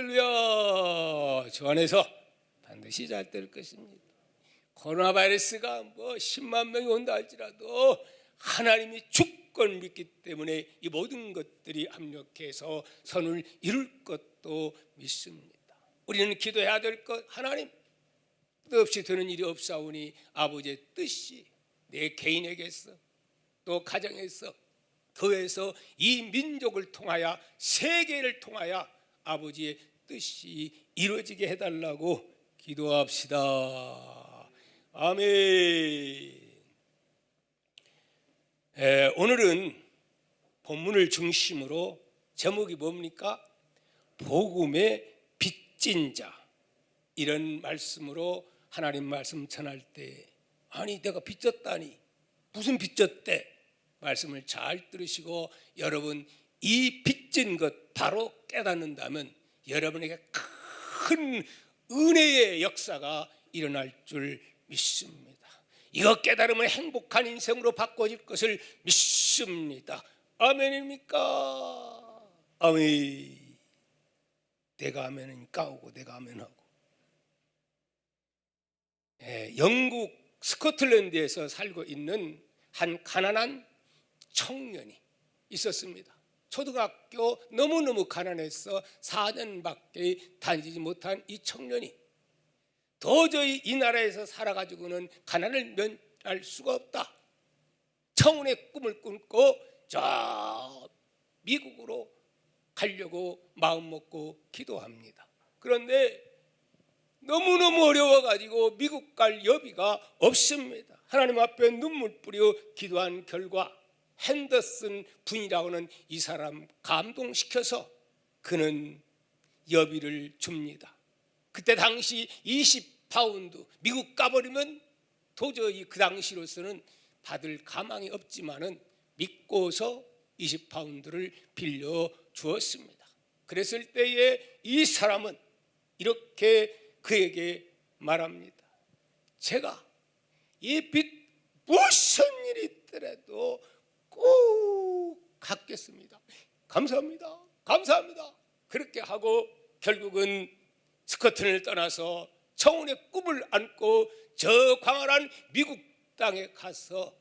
할렐루야. 주 안에서 반드시 잘 될 것입니다. 코로나 바이러스가 10만 명이 온다 할지라도 하나님이 주권 믿기 때문에 이 모든 것들이 합력해서 선을 이룰 것도 믿습니다. 우리는 기도해야 될 것, 하나님 뜻없이 되는 일이 없사오니 아버지의 뜻이 내 개인에게서 또 가정에서 교회에서 이 민족을 통하여 세계를 통하여 아버지의 뜻이 이루어지게 해달라고 기도합시다. 아멘. 오늘은 본문을 중심으로 제목이 뭡니까? 복음의 빚진 자, 이런 말씀으로 하나님 말씀 전할 때, 아니 내가 빚졌다니 무슨 빚졌대? 말씀을 잘 들으시고 여러분 이 빚진 것 바로 깨닫는다면 여러분에게 큰 은혜의 역사가 일어날 줄 믿습니다. 이거 깨달으면 행복한 인생으로 바꿔질 것을 믿습니다. 아멘입니까? 아멘. 내가 아멘은 까오고 내가 아멘하고. 영국 스코틀랜드에서 살고 있는 한 가난한 청년이 있었습니다. 초등학교 너무너무 가난해서 4년밖에 다니지 못한 이 청년이 도저히 이 나라에서 살아가지고는 가난을 면할 수가 없다. 청운의 꿈을 꾸고 저 미국으로 가려고 마음먹고 기도합니다. 그런데 너무너무 어려워가지고 미국 갈 여비가 없습니다. 하나님 앞에 눈물 뿌려 기도한 결과 핸더슨 분이라고는 이 사람 감동시켜서 그는 여비를 줍니다. 그때 당시 20파운드, 미국 가버리면 도저히 그 당시로서는 받을 가망이 없지만은 믿고서 20파운드를 빌려 주었습니다. 그랬을 때에 이 사람은 이렇게 그에게 말합니다. 제가 이 빚 무슨 일이 있더라도 꼭 갚겠습니다. 감사합니다. 감사합니다. 그렇게 하고 결국은 스코틀랜드를 떠나서 청운의 꿈을 안고 저 광활한 미국 땅에 가서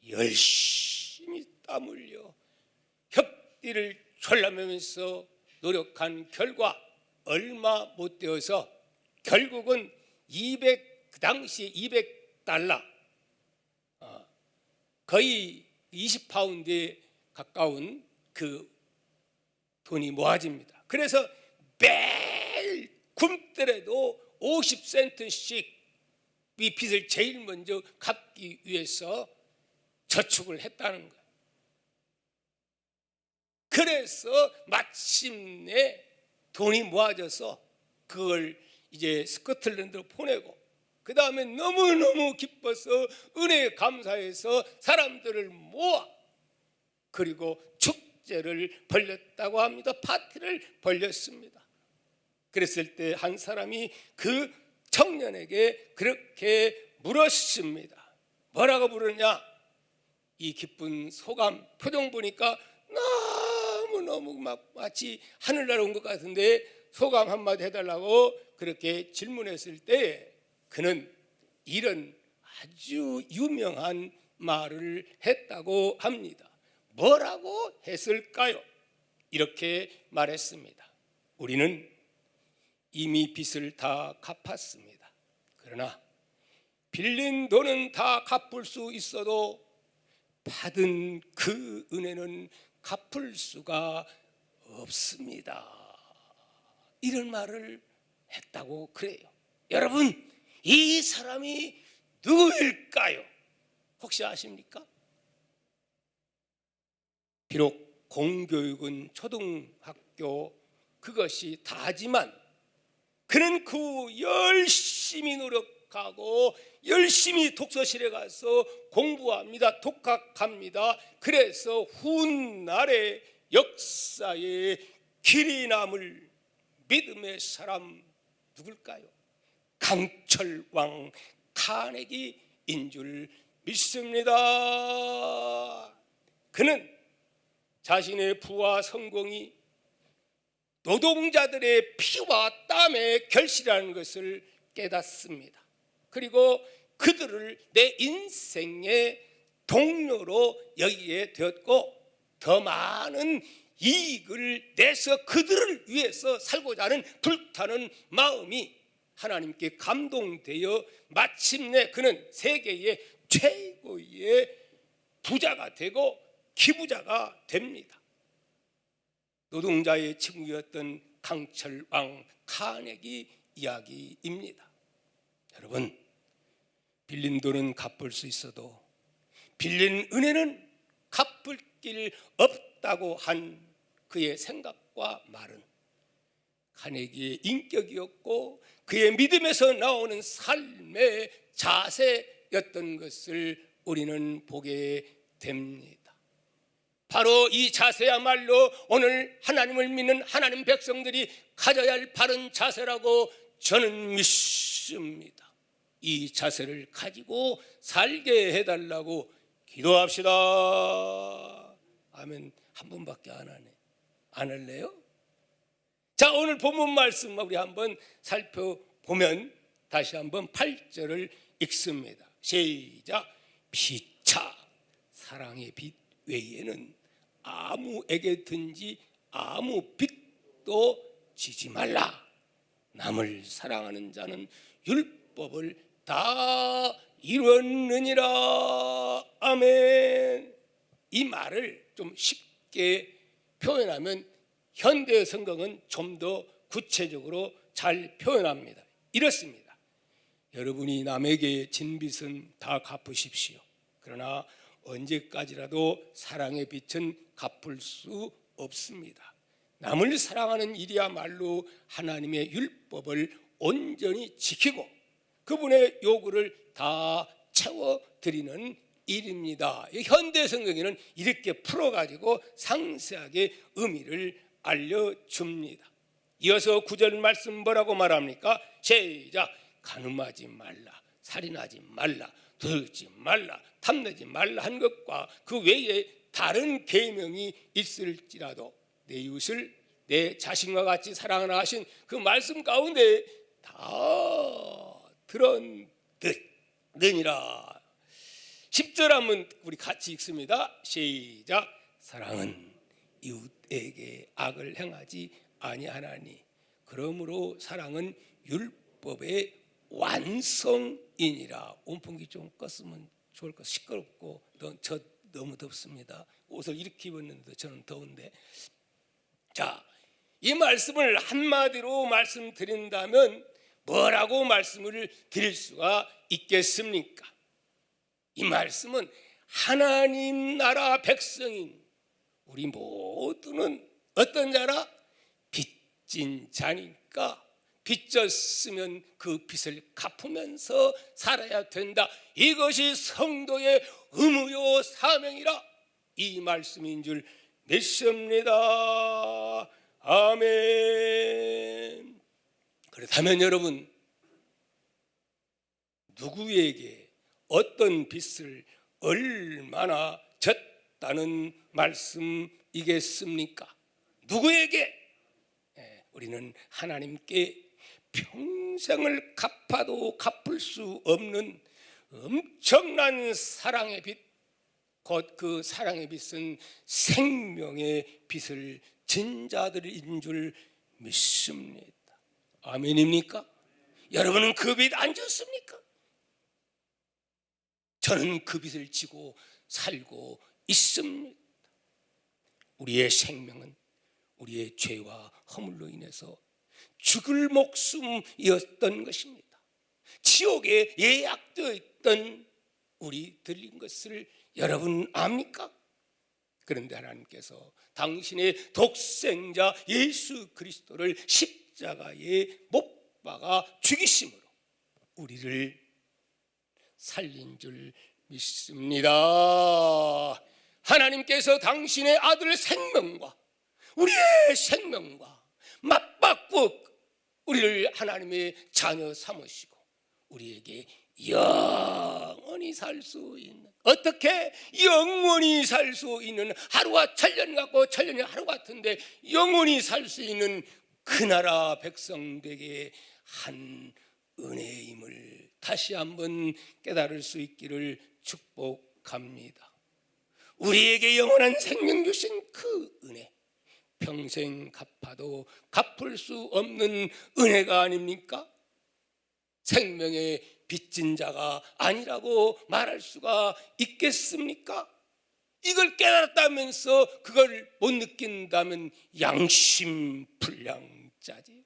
열심히 땀 흘려 혓띠를 졸라매면서 노력한 결과 얼마 못 되어서 결국은 그 당시 200달러, 거의 20파운드에 가까운 그 돈이 모아집니다. 그래서 매일 굶더라도 50센트씩 이 빚을 제일 먼저 갚기 위해서 저축을 했다는 거예요. 그래서 마침내 돈이 모아져서 그걸 이제 스코틀랜드로 보내고 그 다음에 너무너무 기뻐서 은혜에 감사해서 사람들을 모아 그리고 축제를 벌였다고 합니다. 파티를 벌였습니다. 그랬을 때 한 사람이 그 청년에게 그렇게 물었습니다. 뭐라고 물었냐? 이 기쁜 소감 표정 보니까 너무너무 막 마치 하늘나라 온 것 같은데 소감 한마디 해달라고 그렇게 질문했을 때 그는 이런 아주 유명한 말을 했다고 합니다. 뭐라고 했을까요? 이렇게 말했습니다. 우리는 이미 빚을 다 갚았습니다. 그러나 빌린 돈은 다 갚을 수 있어도 받은 그 은혜는 갚을 수가 없습니다. 이런 말을 했다고 그래요. 여러분, 이 사람이 누구일까요? 혹시 아십니까? 비록 공교육은 초등학교 그것이 다지만 그는 그 열심히 노력하고 열심히 독서실에 가서 공부합니다. 독학합니다. 그래서 훗날의 역사에 길이 남을 믿음의 사람 누굴까요? 강철왕 카네기인 줄 믿습니다. 그는 자신의 부와 성공이 노동자들의 피와 땀의 결실이라는 것을 깨닫습니다. 그리고 그들을 내 인생의 동료로 여기게 되었고, 더 많은 이익을 내서 그들을 위해서 살고자 하는 불타는 마음이 하나님께 감동되어 마침내 그는 세계의 최고의 부자가 되고 기부자가 됩니다. 노동자의 친구였던 강철왕 카네기 이야기입니다. 여러분, 빌린 돈은 갚을 수 있어도 빌린 은혜는 갚을 길 없다고 한 그의 생각과 말은 카네기의 인격이었고 그의 믿음에서 나오는 삶의 자세였던 것을 우리는 보게 됩니다. 바로 이 자세야말로 오늘 하나님을 믿는 하나님 백성들이 가져야 할 바른 자세라고 저는 믿습니다. 이 자세를 가지고 살게 해달라고 기도합시다. 아멘. 한 분밖에 안 하네. 안 할래요? 자, 오늘 본문 말씀 우리 한번 살펴보면 다시 한번 8절을 읽습니다. 시작. 피차 사랑의 빛 외에는 아무에게든지 아무 빚도 지지 말라. 남을 사랑하는 자는 율법을 다 이뤘느니라. 아멘. 이 말을 좀 쉽게 표현하면 현대 성경은 좀 더 구체적으로 잘 표현합니다. 이렇습니다. 여러분이 남에게 진 빚은 다 갚으십시오. 그러나 언제까지라도 사랑의 빛은 갚을 수 없습니다. 남을 사랑하는 일이야말로 하나님의 율법을 온전히 지키고 그분의 요구를 다 채워드리는 일입니다. 현대 성경에는 이렇게 풀어가지고 상세하게 의미를 알려줍니다. 이어서 9절 말씀 뭐라고 말합니까? 시작. 간음하지 말라, 살인하지 말라, 도둑질 말라, 탐내지 말라 한 것과 그 외에 다른 계명이 있을지라도 내 이웃을 내 자신과 같이 사랑하라 하신 그 말씀 가운데 다 들었느니라. 10절 한번 우리 같이 읽습니다. 시작. 사랑은 이웃에게 악을 행하지 아니하나니 그러므로 사랑은 율법의 완성이니라. 온풍기 좀 껐으면 좋을 것. 시끄럽고 저 너무 덥습니다. 옷을 이렇게 입었는데 저는 더운데. 자, 이 말씀을 한마디로 말씀드린다면 뭐라고 말씀을 드릴 수가 있겠습니까? 이 말씀은 하나님 나라 백성인 우리 모두는 어떤 자라? 빚진 자니까 빚졌으면 그 빚을 갚으면서 살아야 된다. 이것이 성도의 의무요 사명이라 이 말씀인 줄 믿습니다. 아멘. 그렇다면 여러분, 누구에게 어떤 빚을 얼마나 졌다는 말씀이겠습니까? 누구에게? 우리는 하나님께 평생을 갚아도 갚을 수 없는 엄청난 사랑의 빚, 곧 그 사랑의 빚은 생명의 빚을 진 자들인 줄 믿습니다. 아멘입니까? 여러분은 그 빚 안 졌습니까? 저는 그 빚을 지고 살고 있습니다. 우리의 생명은 우리의 죄와 허물로 인해서 죽을 목숨이었던 것입니다. 지옥에 예약되어 있던 우리들인 것을 여러분 압니까? 그런데 하나님께서 당신의 독생자 예수 그리스도를 십자가에 못 박아 죽이심으로 우리를 살린 줄 믿습니다. 하나님께서 당신의 아들 생명과 우리의 생명과 맞바꾸어 우리를 하나님의 자녀 삼으시고 우리에게 영원히 살 수 있는, 어떻게 영원히 살 수 있는, 하루가 천년 같고 천년이 하루 같은데 영원히 살 수 있는 그 나라 백성들에게 한 은혜임을 다시 한번 깨달을 수 있기를 축복합니다. 우리에게 영원한 생명 주신 그 은혜, 평생 갚아도 갚을 수 없는 은혜가 아닙니까? 생명의 빚진 자가 아니라고 말할 수가 있겠습니까? 이걸 깨달았다면서 그걸 못 느낀다면 양심불량자지.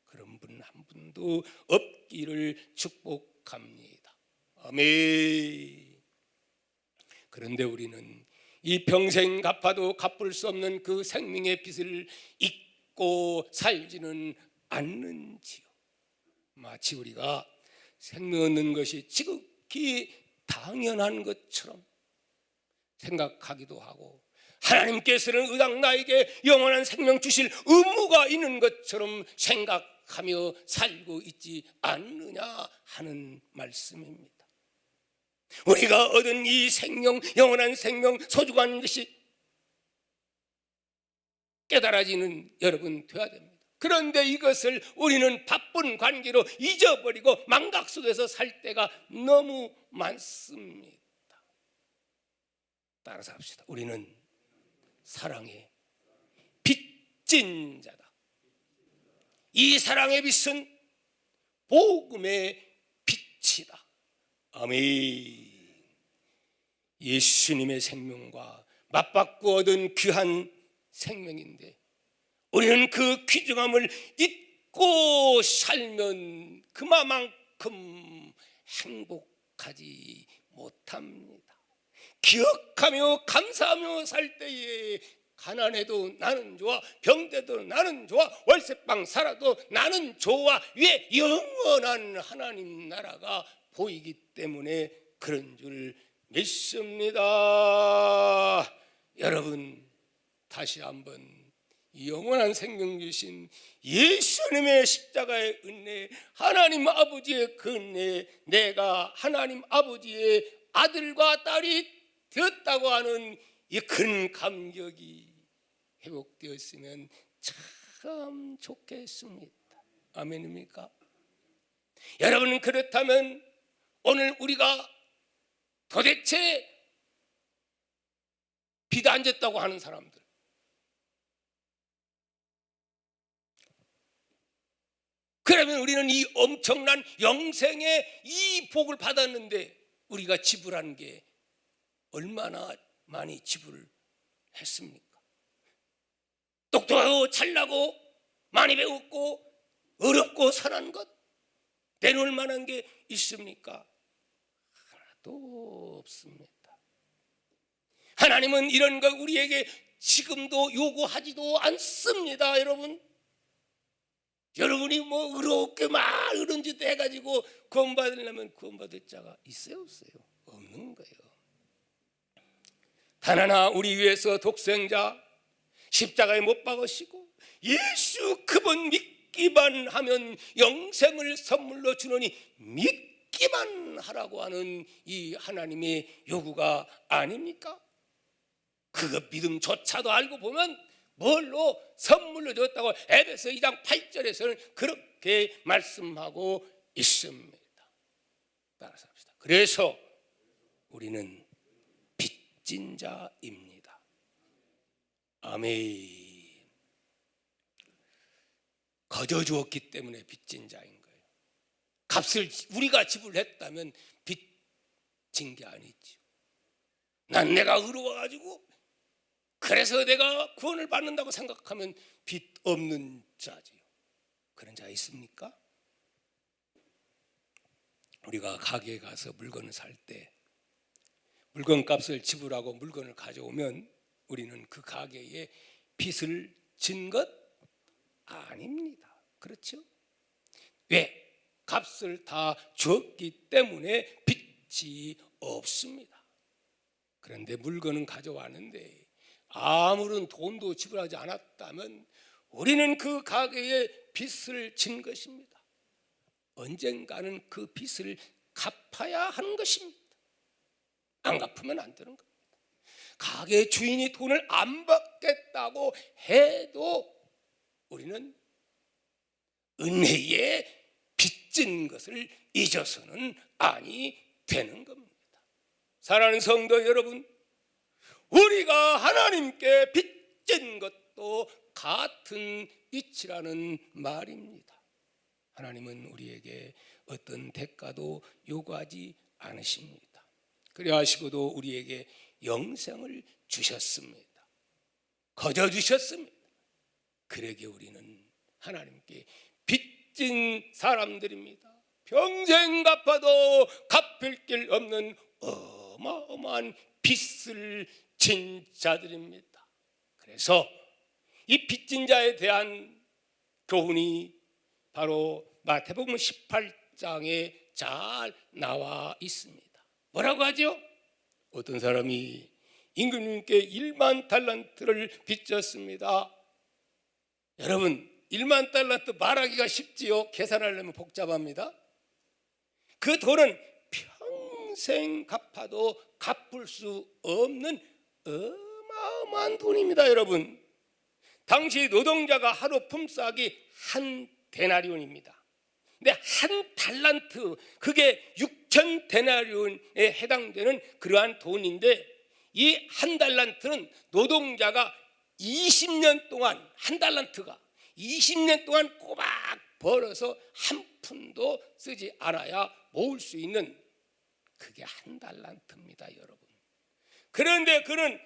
그런 분 한 분도 없기를 축복합니다. 아멘. 그런데 우리는 이 평생 갚아도 갚을 수 없는 그 생명의 빚을 잊고 살지는 않는지요. 마치 우리가 생명 얻는 것이 지극히 당연한 것처럼 생각하기도 하고, 하나님께서는 의당 나에게 영원한 생명 주실 의무가 있는 것처럼 생각하며 살고 있지 않느냐 하는 말씀입니다. 우리가 얻은 이 생명, 영원한 생명, 소중한 것이 깨달아지는 여러분 되어야 됩니다. 그런데 이것을 우리는 바쁜 관계로 잊어버리고 망각 속에서 살 때가 너무 많습니다. 따라서 합시다. 우리는 사랑의 빚진 자다. 이 사랑의 빚은 복음의 빛이다. 아멘. 예수님의 생명과 맞바꾸어 얻은 귀한 생명인데 우리는 그 귀중함을 잊고 살면 그만큼 행복하지 못합니다. 기억하며 감사하며 살 때에 가난해도 나는 좋아, 병돼도 나는 좋아, 월세방 살아도 나는 좋아. 왜? 영원한 하나님 나라가 보이기 때문에 그런 줄 믿습니다. 여러분, 다시 한번 영원한 생명 주신 예수님의 십자가의 은혜, 하나님 아버지의 그 은혜, 내가 하나님 아버지의 아들과 딸이 되었다고 하는 이 큰 감격이 회복되었으면 참 좋겠습니다. 아멘입니까? 여러분, 그렇다면 오늘 우리가 도대체 빚 안 졌다고 하는 사람들, 그러면 우리는 이 엄청난 영생의 이 복을 받았는데 우리가 지불한 게 얼마나 많이 지불했습니까? 똑똑하고 잘나고 많이 배웠고 어렵고 선한 것 내놓을 만한 게 있습니까? 하나도 없습니다. 하나님은 이런 거 우리에게 지금도 요구하지도 않습니다. 여러분이 뭐 의롭게 막 이런 짓 해가지고 구원받으려면 구원받을 자가 있어요, 없어요? 없는 거예요. 단 하나 우리 위해서 독생자 십자가에 못 박으시고 예수 그분 믿기만 하면 영생을 선물로 주노니 믿기만 하라고 하는 이 하나님의 요구가 아닙니까? 그거 믿음조차도 알고 보면 뭘로 선물로 줬다고 에베소 2장 8절에서는 그렇게 말씀하고 있습니다. 따라서 합시다. 그래서 우리는 빚진 자입니다. 아멘. 거저 주었기 때문에 빚진 자인 거예요. 값을 우리가 지불했다면 빚진 게 아니죠. 난 내가 의로워가지고 그래서 내가 구원을 받는다고 생각하면 빚 없는 자지요. 그런 자 있습니까? 우리가 가게에 가서 물건을 살 때 물건값을 지불하고 물건을 가져오면 우리는 그 가게에 빚을 진 것 아닙니다. 그렇죠? 왜? 값을 다 줬기 때문에 빚이 없습니다. 그런데 물건은 가져왔는데 아무런 돈도 지불하지 않았다면 우리는 그 가게에 빚을 진 것입니다. 언젠가는 그 빚을 갚아야 하는 것입니다. 안 갚으면 안 되는 겁니다. 가게 주인이 돈을 안 받겠다고 해도 우리는 은혜에 빚진 것을 잊어서는 아니 되는 겁니다. 사랑하는 성도 여러분, 우리가 하나님께 빚진 것도 같은 이치라는 말입니다. 하나님은 우리에게 어떤 대가도 요구하지 않으십니다. 그래 하시고도 우리에게 영생을 주셨습니다. 거저 주셨습니다. 그러기에 우리는 하나님께 빚진 사람들입니다. 평생 갚아도 갚을 길 없는 어마어마한 빚을 진 자들입니다. 그래서 이 빚진 자에 대한 교훈이 바로 마태복음 18장에 잘 나와 있습니다. 뭐라고 하죠? 어떤 사람이 임금님께 1만 달란트를 빚졌습니다. 여러분, 1만 달란트 말하기가 쉽지요? 계산하려면 복잡합니다. 그 돈은 평생 갚아도 갚을 수 없는 어마어마한 돈입니다. 여러분, 당시 노동자가 하루 품삯이 한 데나리온입니다. 근데 한 달란트, 그게 6천 데나리온에 해당되는 그러한 돈인데, 이 한 달란트는 노동자가 20년 동안, 한 달란트가 20년 동안 꼬박 벌어서 한 푼도 쓰지 않아야 모을 수 있는, 그게 한 달란트입니다, 여러분. 그런데 그는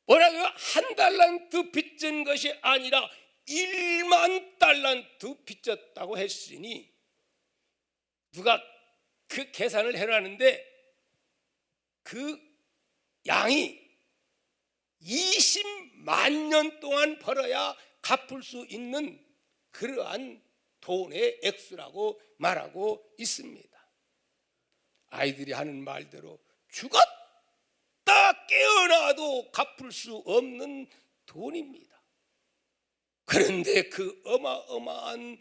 뭐라고요? 한 달란트 빚진 것이 아니라 1만 달란트 빚졌다고 했으니, 누가 그 계산을 해놨는데 그 양이 20만 년 동안 벌어야 갚을 수 있는 그러한 돈의 액수라고 말하고 있습니다. 아이들이 하는 말대로 죽었다 깨어나도 갚을 수 없는 돈입니다. 그런데 그 어마어마한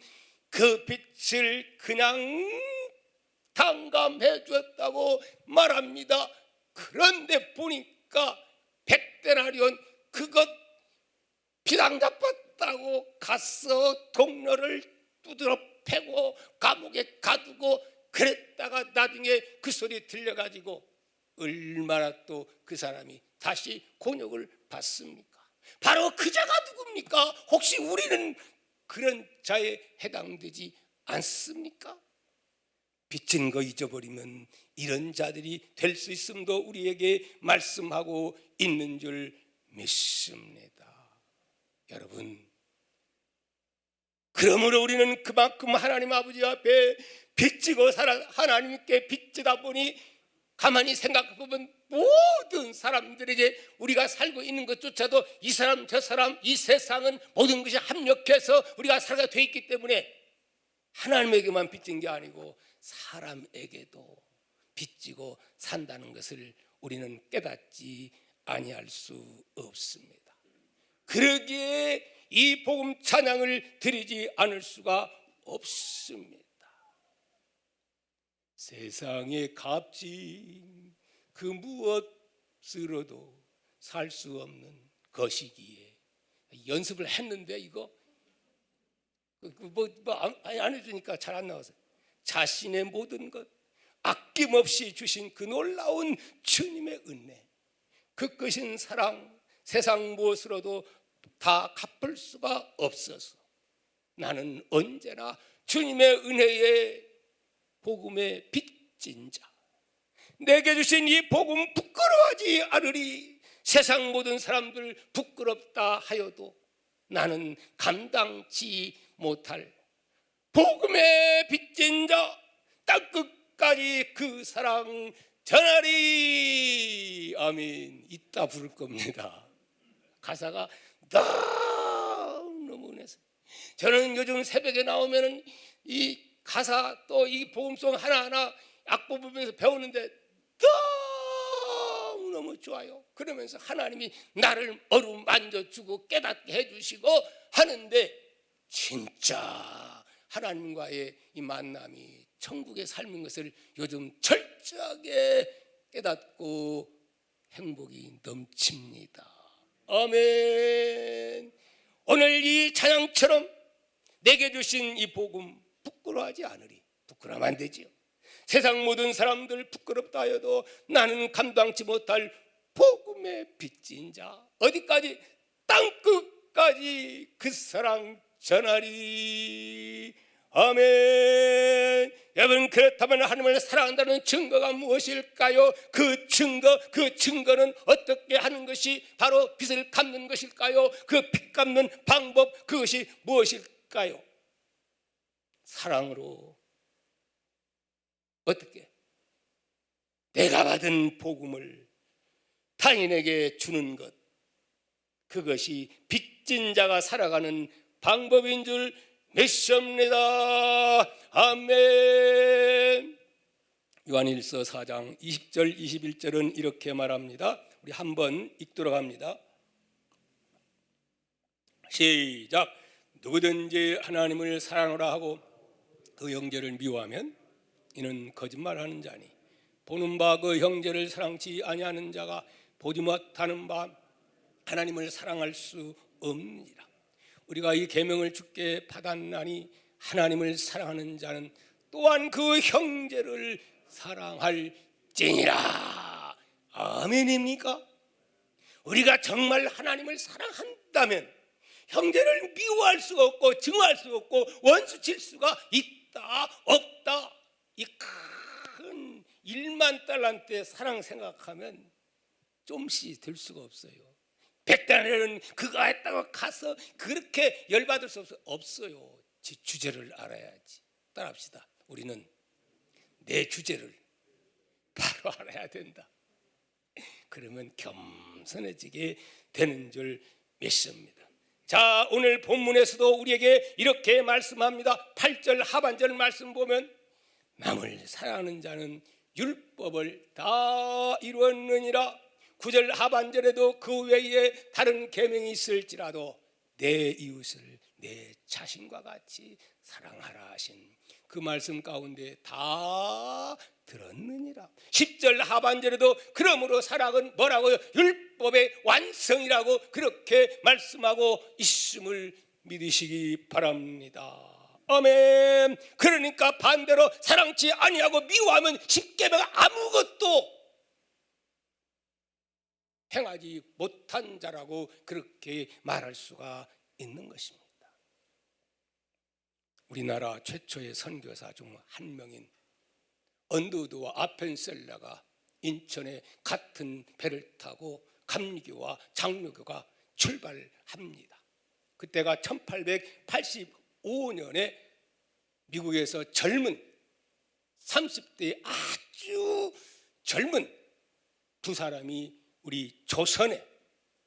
그 빚을 그냥 탕감해 줬다고 말합니다. 그런데 보니까 100데나리온 그것 비당 잡았다고 가서 동료를 두드러 패고 감옥에 가두고 그랬다가 나중에 그 소리 들려가지고 얼마나 또 그 사람이 다시 곤욕을 받습니까? 바로 그 자가 누굽니까? 혹시 우리는 그런 자에 해당되지 않습니까? 빚진 거 잊어버리면 이런 자들이 될 수 있음도 우리에게 말씀하고 있는 줄 믿습니다. 여러분, 그러므로 우리는 그만큼 하나님 아버지 앞에 빚지고 하나님께 빚지다 보니 가만히 생각해보면 모든 사람들에게 우리가 살고 있는 것조차도 이 사람 저 사람 이 세상은 모든 것이 합력해서 우리가 살아가 돼 있기 때문에 하나님에게만 빚진 게 아니고 사람에게도 빚지고 산다는 것을 우리는 깨닫지 아니할 수 없습니다. 그러기에 이 복음 찬양을 드리지 않을 수가 없습니다. 세상에 값진 그 무엇으로도 살 수 없는 것이기에, 연습을 했는데 이거 안 해주니까 잘 안 나와서, 자신의 모든 것 아낌없이 주신 그 놀라운 주님의 은혜, 그 크신 사랑, 세상 무엇으로도 다 갚을 수가 없어서 나는 언제나 주님의 은혜에 복음의 빚진 자, 내게 주신 이 복음 부끄러워하지 않으리. 세상 모든 사람들 부끄럽다 하여도 나는 감당치 못할 복음의 빚진 자, 땅 끝까지 그 사랑 전하리. 아멘. 이따 부를 겁니다. 가사가 너무 은혜서, 저는 요즘 새벽에 나오면은 이 가사 또 이 복음송 하나하나 악보 부분에서 배우는데 너무 좋아요. 그러면서 하나님이 나를 어루만져주고 깨닫게 해주시고 하는데, 진짜 하나님과의 이 만남이 천국의 삶인 것을 요즘 철저하게 깨닫고 행복이 넘칩니다. 아멘. 오늘 이 찬양처럼 내게 주신 이 복음 부끄러워하지 않으리. 부끄러우면 안 되지요. 세상 모든 사람들 부끄럽다 해도 나는 감당치 못할 복음의 빚진 자, 어디까지? 땅끝까지 그 사랑 전하리. 아멘. 여러분, 그렇다면 하나님을 사랑한다는 증거가 무엇일까요? 그 증거는 어떻게 하는 것이 바로 빚을 갚는 것일까요? 그 빚 갚는 방법, 그것이 무엇일까요? 사랑으로. 어떻게? 내가 받은 복음을 타인에게 주는 것, 그것이 빚진 자가 살아가는 방법인 줄 믿습니다. 아멘. 요한일서 4장 20절 21절은 이렇게 말합니다. 우리 한번 읽도록 합니다. 시작. 누구든지 하나님을 사랑하라 하고 그 형제를 미워하면 이는 거짓말하는 자니 보는 바 그 형제를 사랑치 아니하는 자가 보지 못하는 바 하나님을 사랑할 수 없느니라. 우리가 이 계명을 주께 받았나니 하나님을 사랑하는 자는 또한 그 형제를 사랑할지니라. 아멘입니까? 우리가 정말 하나님을 사랑한다면 형제를 미워할 수가 없고 증오할 수가 없고 원수 칠 수가 있다 없다. 이 큰 1만 달란트의 사랑 생각하면 좀씩 될 수가 없어요. 100달러는 그거 했다고 가서 그렇게 열받을 수 없어요. 제 주제를 알아야지. 따라합시다. 우리는 내 주제를 바로 알아야 된다. 그러면 겸손해지게 되는 줄 믿습니다. 자, 오늘 본문에서도 우리에게 이렇게 말씀합니다. 8절 하반절 말씀 보면 남을 사랑하는 자는 율법을 다 이루었느니라. 9절 하반절에도 그 외에 다른 계명이 있을지라도 내 이웃을 내 자신과 같이 사랑하라 하신 그 말씀 가운데 다 들었느니라. 10절 하반절에도 그러므로 사랑은 뭐라고요? 율법의 완성이라고 그렇게 말씀하고 있음을 믿으시기 바랍니다. 아멘. 그러니까 반대로 사랑치 아니하고 미워하면 십계명 아무것도 행하지 못한 자라고 그렇게 말할 수가 있는 것입니다. 우리나라 최초의 선교사 중 한 명인 언두드와 아펜셀라가 인천에 같은 배를 타고 감리교와 장로교가 출발합니다. 그때가 1885년에 미국에서 젊은 30대의 아주 젊은 두 사람이 우리 조선에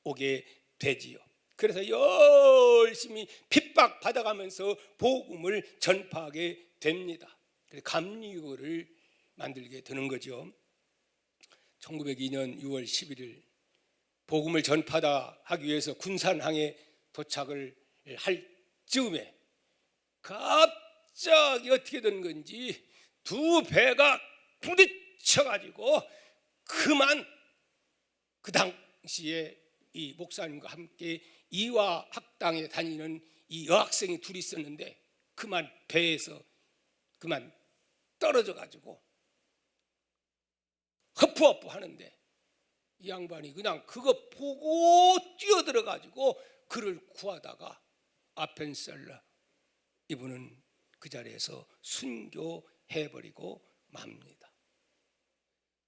오게 되지요. 그래서 열심히 핍박받아가면서 복음을 전파하게 됩니다. 그래서 감리교를 만들게 되는 거죠. 1902년 6월 11일 복음을 전파하기 위해서 군산항에 도착을 할 즈음에 갑자기 어떻게 된 건지 두 배가 부딪혀가지고 그만 그 당시에 이 목사님과 함께 이화학당에 다니는 이 여학생이 둘이 있었는데 그만 배에서 그만 떨어져 가지고 허푸허푸 하는데 이 양반이 그냥 그거 보고 뛰어들어 가지고 그를 구하다가 아펜셀라 이분은 그 자리에서 순교해버리고 맙니다.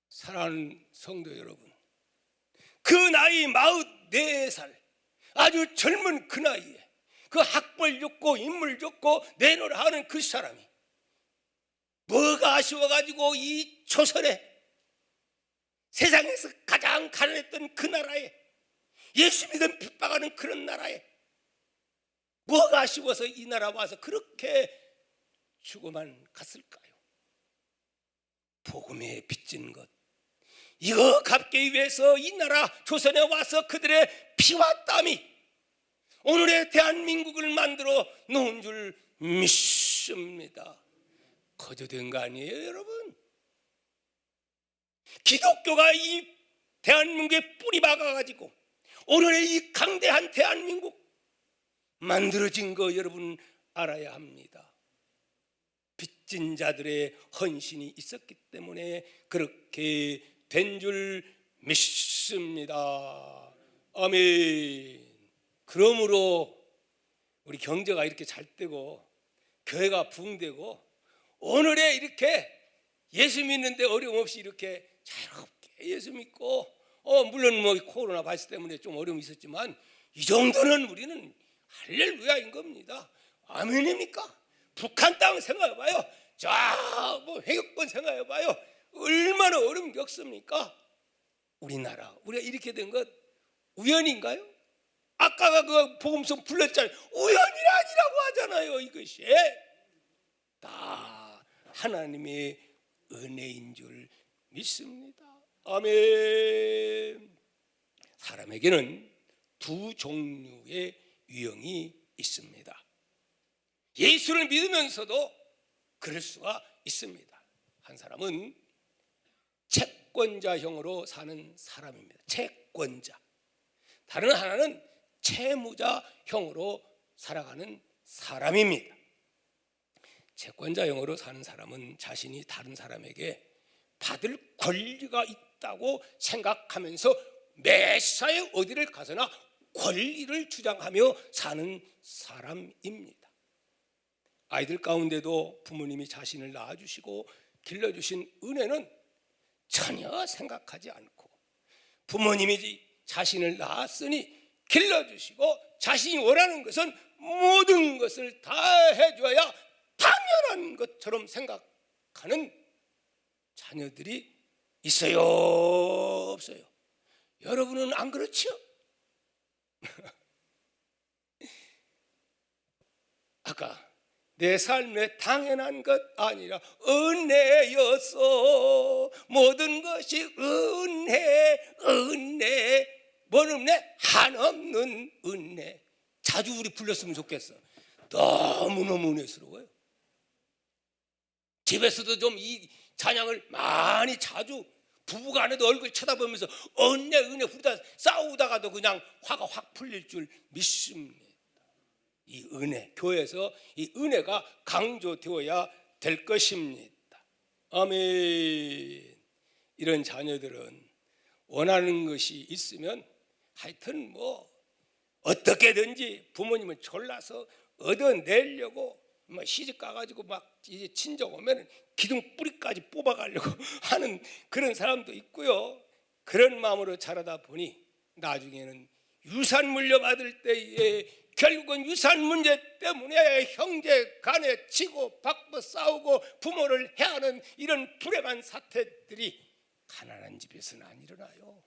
사랑하는 성도 여러분, 그 나이 44살 아주 젊은 그 나이에 그 학벌 좋고 인물 좋고 내노라 하는 그 사람이 뭐가 아쉬워가지고 이 조선에 세상에서 가장 가난했던 그 나라에 예수 믿음 핍박하는 그런 나라에 뭐가 아쉬워서 이 나라 와서 그렇게 죽어만 갔을까요? 복음에 빚진 것 이거 갚기 위해서 이 나라 조선에 와서 그들의 피와 땀이 오늘의 대한민국을 만들어 놓은 줄 믿습니다. 거저된 거 아니에요, 여러분? 기독교가 이 대한민국에 뿌리 박아가지고 오늘의 이 강대한 대한민국 만들어진 거 여러분 알아야 합니다. 빚진 자들의 헌신이 있었기 때문에 그렇게 된 줄 믿습니다. 아멘. 그러므로 우리 경제가 이렇게 잘 되고 교회가 부흥되고 오늘에 이렇게 예수 믿는데 어려움 없이 이렇게 자유롭게 예수 믿고 물론 뭐 코로나 바이러스 때문에 좀 어려움이 있었지만 이 정도는 우리는 할렐루야인 겁니다. 아멘입니까? 북한 땅 생각해봐요. 뭐 회격권 생각해봐요. 얼마나 어려움이 없습니까? 우리나라 우리가 이렇게 된 것 우연인가요? 아까 그 복음성 불렀잖아요. 우연이 아니라고 하잖아요. 이것이 다 하나님의 은혜인 줄 믿습니다. 아멘. 사람에게는 두 종류의 유형이 있습니다. 예수를 믿으면서도 그럴 수가 있습니다. 한 사람은 채권자형으로 사는 사람입니다. 채권자. 다른 하나는 채무자형으로 살아가는 사람입니다. 채권자형으로 사는 사람은 자신이 다른 사람에게 받을 권리가 있다고 생각하면서 매사에 어디를 가서나 권리를 주장하며 사는 사람입니다. 아이들 가운데도 부모님이 자신을 낳아주시고 길러주신 은혜는 전혀 생각하지 않고 부모님이 자신을 낳았으니 길러주시고 자신이 원하는 것은 모든 것을 다 해줘야 당연한 것처럼 생각하는 자녀들이 있어요, 없어요? 여러분은 안 그렇죠? 아까 내 삶에 당연한 것 아니라 은혜였어. 모든 것이 은혜. 뭔 은혜? 한없는 은혜. 자주 우리 불렀으면 좋겠어. 너무너무 은혜스러워요. 집에서도 좀 이 찬양을 많이 자주 부부간에도 얼굴 쳐다보면서 은혜 부르다 싸우다가도 그냥 화가 확 풀릴 줄 믿습니다. 이 은혜, 교회에서 이 은혜가 강조되어야 될 것입니다. 아멘. 이런 자녀들은 원하는 것이 있으면 하여튼 뭐 어떻게든지 부모님은 졸라서 얻어내려고 뭐 시집 가가지고 막 이제 친정 오면 기둥 뿌리까지 뽑아가려고 하는 그런 사람도 있고요. 그런 마음으로 자라다 보니 나중에는 유산 물려받을 때에 결국은 유산 문제 때문에 형제 간에 치고 받고 싸우고 부모를 해하는 이런 불행한 사태들이 가난한 집에서는 안 일어나요.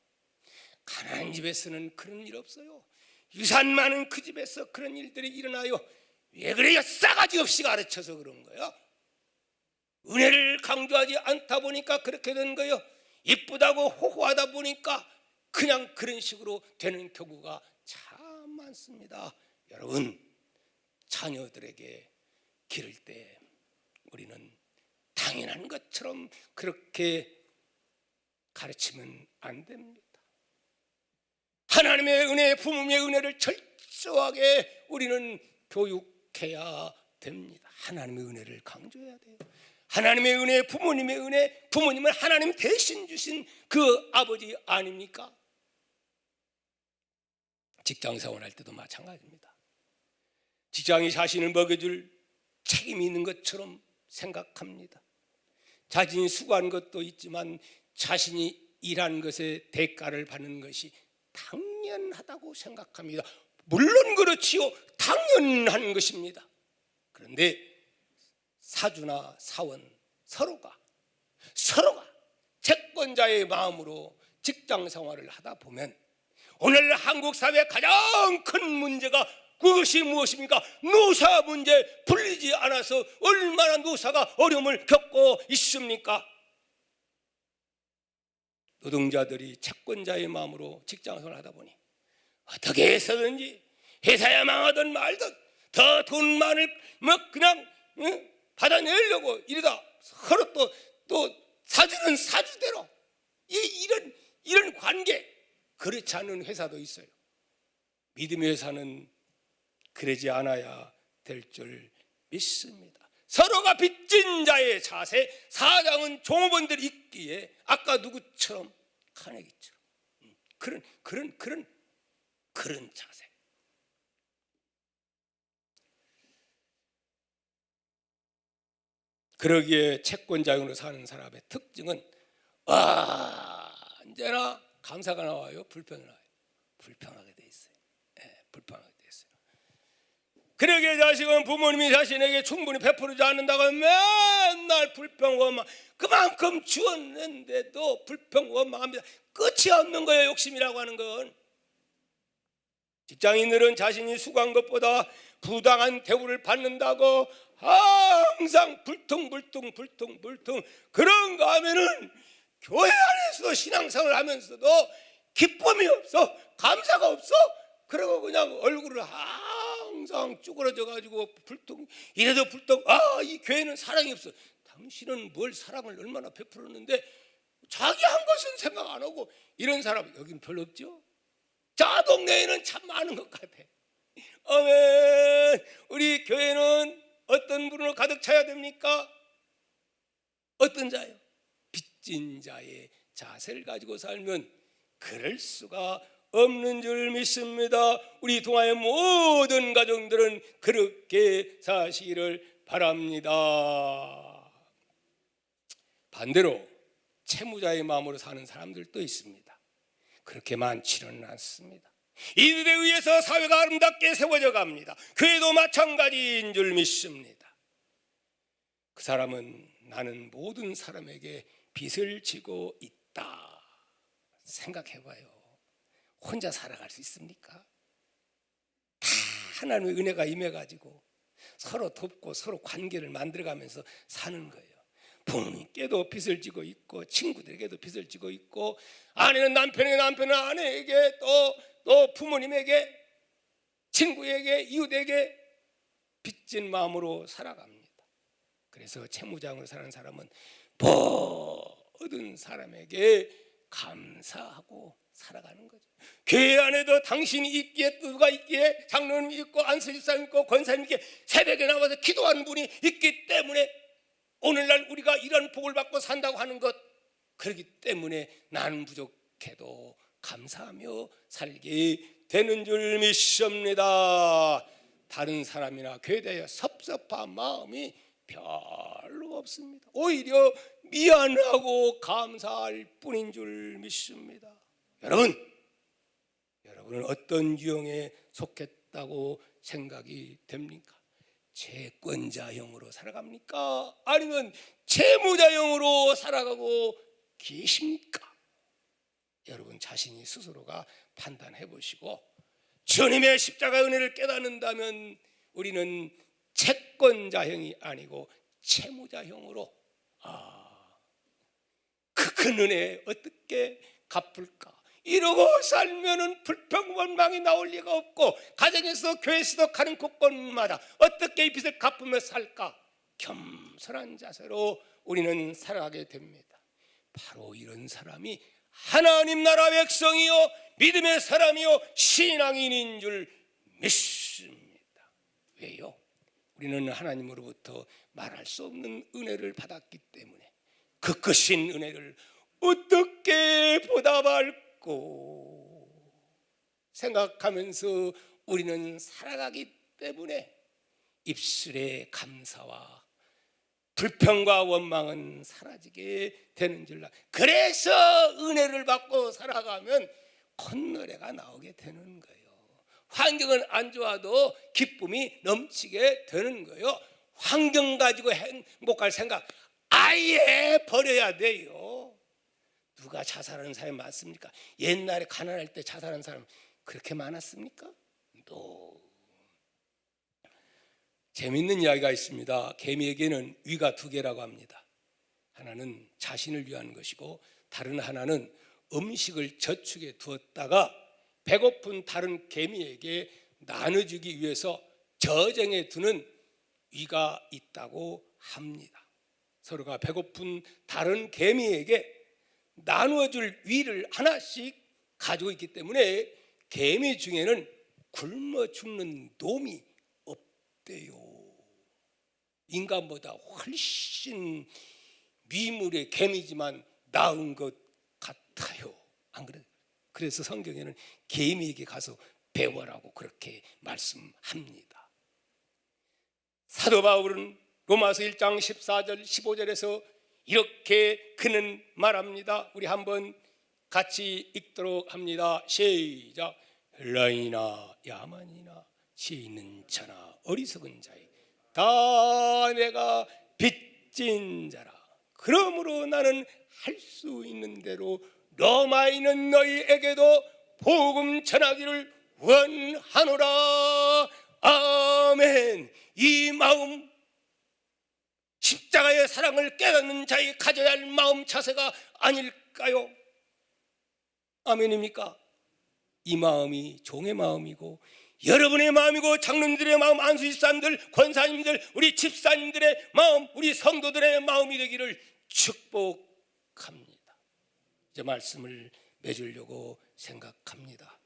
가난한 집에서는 그런 일 없어요. 유산 많은 그 집에서 그런 일들이 일어나요. 왜 그래요? 싸가지 없이 가르쳐서 그런 거예요. 은혜를 강조하지 않다 보니까 그렇게 된 거예요. 이쁘다고 호호하다 보니까 그냥 그런 식으로 되는 경우가 참 많습니다. 여러분, 자녀들에게 기를 때 우리는 당연한 것처럼 그렇게 가르치면 안 됩니다. 하나님의 은혜, 부모님의 은혜를 철저하게 우리는 교육해야 됩니다. 하나님의 은혜를 강조해야 돼요. 하나님의 은혜, 부모님의 은혜, 부모님은 하나님 대신 주신 그 아버지 아닙니까? 직장 생활할 때도 마찬가지입니다. 직장이 자신을 먹여줄 책임이 있는 것처럼 생각합니다. 자신이 수고한 것도 있지만 자신이 일한 것에 대가를 받는 것이 당연하다고 생각합니다. 물론 그렇지요. 당연한 것입니다. 그런데 사주나 사원 서로가 채권자의 마음으로 직장 생활을 하다 보면 오늘 한국 사회의 가장 큰 문제가 그것이 무엇입니까? 노사 문제 풀리지 않아서 얼마나 노사가 어려움을 겪고 있습니까? 노동자들이 채권자의 마음으로 직장 생활을 하다 보니 어떻게 해서든지 회사야 망하든 말든 더 돈만을 뭐 그냥 받아내려고 이러다 서로 또 사주는 사주대로 이런 관계. 그렇지 않은 회사도 있어요. 믿음의 회사는 그러지 않아야 될 줄 믿습니다. 서로가 빚진 자의 자세, 사장은 종업원들이 있기에 아까 누구처럼 카네기처럼 그런 자세. 그러기에 채권자형으로 사는 사람의 특징은 언제나 감사가 나와요, 불평이 나와요? 불평하게 돼 있어요. 불평하게 돼 있어요. 그러기에 자식은 부모님이 자신에게 충분히 베풀지 않는다고 맨날 불평 원망, 그만큼 주었는데도 불평 원망합니다. 끝이 없는 거예요, 욕심이라고 하는 건. 직장인들은 자신이 수고한 것보다 부당한 대우를 받는다고 항상 불퉁불퉁 그런가 하면은 교회 안에서도 신앙생활을 하면서도 기쁨이 없어, 감사가 없어. 그리고 그냥 얼굴을 항상 쭈그러져 가지고 불통, 이래도 불통, 이 교회는 사랑이 없어. 당신은 뭘 사랑을 얼마나 베풀었는데 자기 한 것은 생각 안 하고, 이런 사람 여긴 별로 없죠? 자, 동네에는 참 많은 것 같아. 아멘. 우리 교회는 어떤 분으로 가득 차야 됩니까? 어떤 자요? 빚진 자의 자세를 가지고 살면 그럴 수가 없는 줄 믿습니다. 우리 동아의 모든 가정들은 그렇게 사시기를 바랍니다. 반대로 채무자의 마음으로 사는 사람들도 있습니다. 그렇게 많지는 않습니다. 이들에 의해서 사회가 아름답게 세워져 갑니다. 교회도 마찬가지인 줄 믿습니다. 그 사람은 나는 모든 사람에게 빚을 지고 있다 생각해봐요. 혼자 살아갈 수 있습니까? 다 하나님의 은혜가 임해가지고 서로 돕고 서로 관계를 만들어가면서 사는 거예요. 부모님께도 빚을 지고 있고, 친구들에게도 빚을 지고 있고, 아내는 남편에게, 남편은 아내에게, 또 부모님에게, 친구에게, 이웃에게 빚진 마음으로 살아갑니다. 그래서 채무장으로 사는 사람은 모든 사람에게 감사하고 살아가는 거죠. 교회 안에도 당신이 있기에, 누가 있기에, 장로님이 있고 안수집사님 있고 권사님 있기에 새벽에 나와서 기도하는 분이 있기 때문에 오늘날 우리가 이런 복을 받고 산다고 하는 것, 그렇기 때문에 나는 부족해도 감사하며 살게 되는 줄 믿습니다. 다른 사람이나 교회에 대해 섭섭한 마음이 별로 없습니다. 오히려 미안하고 감사할 뿐인 줄 믿습니다. 여러분은 어떤 유형에 속했다고 생각이 됩니까? 채권자형으로 살아갑니까? 아니면 채무자형으로 살아가고 계십니까? 여러분 자신이 스스로가 판단해 보시고, 주님의 십자가 은혜를 깨닫는다면 우리는 채권자형이 아니고 채무자형으로 그 큰 은혜 어떻게 갚을까? 이러고 살면은 불평 원망이 나올 리가 없고, 가정에서 교회에서도 가는 곳곳마다 어떻게 이 빚을 갚으며 살까? 겸손한 자세로 우리는 살아가게 됩니다. 바로 이런 사람이 하나님 나라 백성이요 믿음의 사람이요 신앙인인 줄 믿습니다. 왜요? 우리는 하나님으로부터 말할 수 없는 은혜를 받았기 때문에 그 크신 은혜를 어떻게 보답할까 생각하면서 우리는 살아가기 때문에 입술의 감사와 불평과 원망은 사라지게 되는 줄. 그래서 은혜를 받고 살아가면 콧노래가 나오게 되는 거예요. 환경은 안 좋아도 기쁨이 넘치게 되는 거예요. 환경 가지고 행복할 생각 아예 버려야 돼요. 누가 자살하는 사람이 많습니까? 옛날에 가난할 때 자살하는 사람 그렇게 많았습니까? 재미있는 이야기가 있습니다. 개미에게는 위가 두 개라고 합니다. 하나는 자신을 위한 것이고 다른 하나는 음식을 저축해 두었다가 배고픈 다른 개미에게 나눠주기 위해서 저장해 두는 위가 있다고 합니다. 서로가 배고픈 다른 개미에게 나누어줄 위를 하나씩 가지고 있기 때문에 개미 중에는 굶어 죽는 놈이 없대요. 인간보다 훨씬 미물의 개미지만 나은 것 같아요. 안 그래요? 그래서 성경에는 개미에게 가서 배워라고 그렇게 말씀합니다. 사도 바울은 로마서 1장 14절 15절에서 이렇게 그는 말합니다. 우리 한번 같이 읽도록 합니다. 시작. 헬라인이나 야만이나 지혜 있는 자나 어리석은 자에 다 내가 빚진 자라. 그러므로 나는 할 수 있는 대로 로마에 있는 너희에게도 복음 전하기를 원하노라. 아멘. 이 마음, 십자가의 사랑을 깨닫는 자의 가져야 할 마음 자세가 아닐까요? 아멘입니까? 이 마음이 종의 마음이고 여러분의 마음이고 장로님들의 마음, 안수집사님들, 권사님들, 우리 집사님들의 마음, 우리 성도들의 마음이 되기를 축복합니다. 이제 말씀을 맺으려고 생각합니다.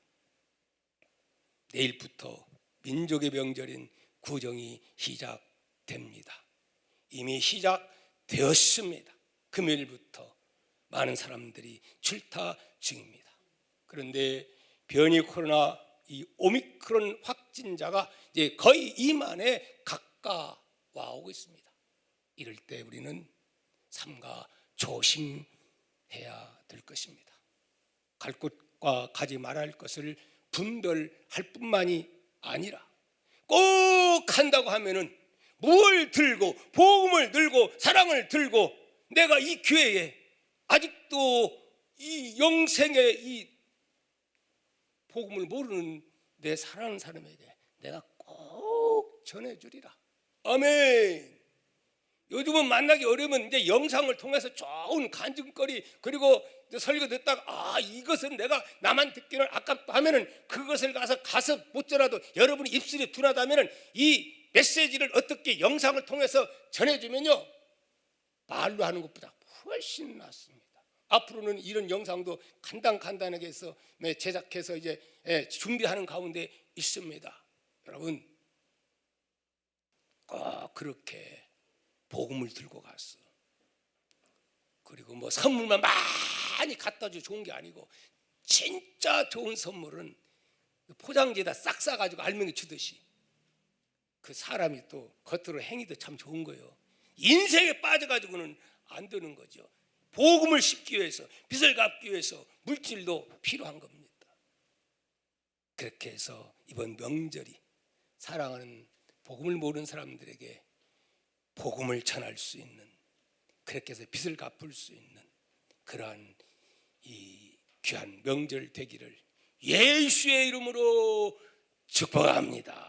내일부터 민족의 명절인 구정이 시작됩니다. 이미 시작되었습니다. 금요일부터 많은 사람들이 출타 중입니다. 그런데 변이 코로나 이 오미크론 확진자가 이제 거의 2만에 가까워 오고 있습니다. 이럴 때 우리는 삼가 조심해야 될 것입니다. 갈 곳과 가지 말아야 할 것을 분별할 뿐만이 아니라 꼭 간다고 하면은 뭘 들고 복음을 들고 사랑을 들고 내가 이 교회에 아직도 이 영생의 이 복음을 모르는 내 사랑하는 사람에게 내가 꼭 전해주리라. 아멘. 요즘은 만나기 어려우면 이제 영상을 통해서 좋은 간증거리 그리고 설교 듣다가 이것은 내가 나만 듣기는 아깝다 하면은 그것을 가서 못더라도 여러분이 입술이 둔하다면은 이 메시지를 어떻게 영상을 통해서 전해주면요 말로 하는 것보다 훨씬 낫습니다. 앞으로는 이런 영상도 간단하게 해서 제작해서 이제 준비하는 가운데 있습니다. 여러분 꼭 그렇게 복음을 들고 갔어. 그리고 뭐 선물만 많이 갖다 줘 좋은 게 아니고 진짜 좋은 선물은 포장지에다 싹 싸가지고 알맹이 주듯이 그 사람이 또 겉으로 행위도 참 좋은 거예요. 인생에 빠져가지고는 안 되는 거죠. 복음을 씹기 위해서 빚을 갚기 위해서 물질도 필요한 겁니다. 그렇게 해서 이번 명절이 사랑하는 복음을 모르는 사람들에게 복음을 전할 수 있는 그렇게 해서 빚을 갚을 수 있는 그러한 이 귀한 명절 되기를 예수의 이름으로 축복합니다.